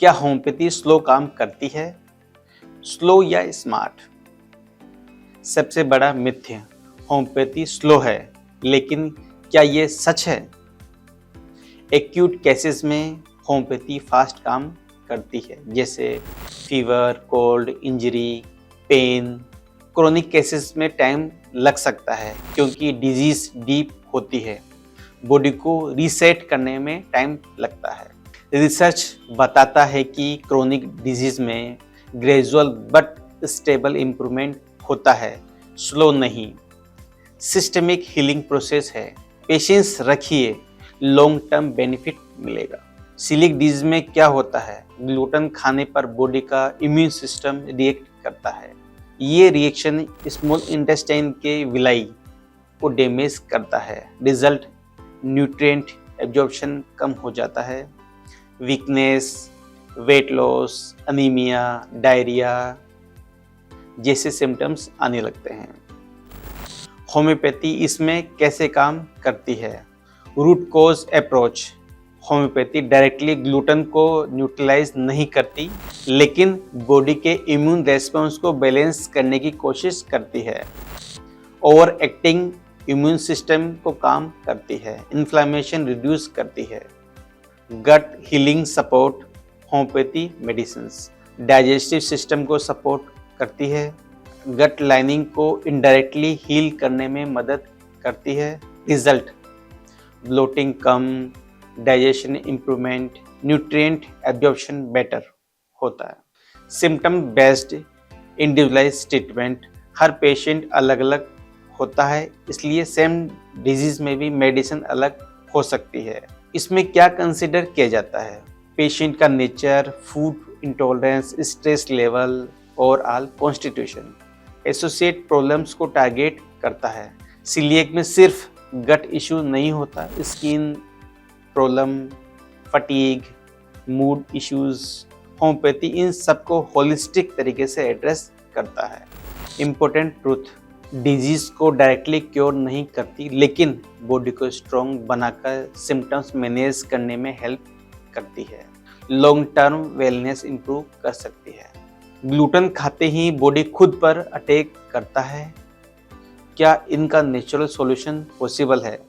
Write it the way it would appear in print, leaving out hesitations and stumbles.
क्या homeopathy slow काम करती है? स्लो या स्मार्ट? सबसे बड़ा मिथ्य, होम्योपैथी स्लो है, लेकिन क्या ये सच है? एक्यूट केसेस में होम्योपैथी फास्ट काम करती है, जैसे fever, cold, injury, pain. Chronic cases में टाइम लग सकता है क्योंकि डिजीज डीप होती है, बॉडी को रीसेट करने में टाइम लगता है। रिसर्च बताता है कि क्रोनिक डिजीज में ग्रेजुअल बट स्टेबल इम्प्रूवमेंट होता है, स्लो नहीं। सिस्टमिक हीलिंग प्रोसेस है, पेशेंस रखिए, लॉन्ग टर्म बेनिफिट मिलेगा। सीलिक डिजीज में क्या होता है? ग्लूटेन खाने पर बॉडी का इम्यून सिस्टम रिएक्ट करता है। ये रिएक्शन स्मॉल इंटेस्टाइन के विलाई को डैमेज करता है। रिजल्ट, न्यूट्रिएंट एब्जॉर्प्शन कम हो जाता है, weakness, weight loss, anaemia, diarrhoea जैसे सिम्टम्स आने लगते हैं। होम्योपैथी इसमें कैसे काम करती है? Root cause approach. Homeopathy directly gluten को न्यूट्रलाइज नहीं करती, लेकिन बॉडी के इम्यून रेस्पॉन्स को बैलेंस करने की कोशिश करती है। ओवर एक्टिंग इम्यून सिस्टम को काम करती है, इन्फ्लेमेशन रिड्यूस करती है। Gut healing support, homeopathy medicines digestive system को सपोर्ट करती है, गट लाइनिंग को इनडायरेक्टली हील करने में मदद करती है। रिजल्ट, ब्लोटिंग कम, digestion improvement, nutrient absorption better होता है। सिम्टम बेस्ड इंडिविजुअलाइज्ड ट्रीटमेंट, हर पेशेंट अलग अलग होता है, इसलिए सेम डिजीज में भी मेडिसिन अलग हो सकती है। इसमें क्या कंसिडर किया जाता है? पेशेंट का nature, food intolerance, stress level और ऑल कॉन्स्टिट्यूशन। एसोसिएट प्रॉब्लम्स को टारगेट करता है। सीलिएक में सिर्फ गट इशू नहीं होता, skin problem, fatigue, mood issues. Homeopathy इन सबको होलिस्टिक तरीके से एड्रेस करता है। इम्पोर्टेंट ट्रूथ, डिजीज को डायरेक्टली क्योर नहीं करती, लेकिन बॉडी को स्ट्रॉन्ग बनाकर सिम्टम्स मैनेज करने में हेल्प करती है। लॉन्ग टर्म वेलनेस इंप्रूव कर सकती है। ग्लूटेन खाते ही बॉडी खुद पर अटैक करता है, क्या इनका नेचुरल सॉल्यूशन पॉसिबल है?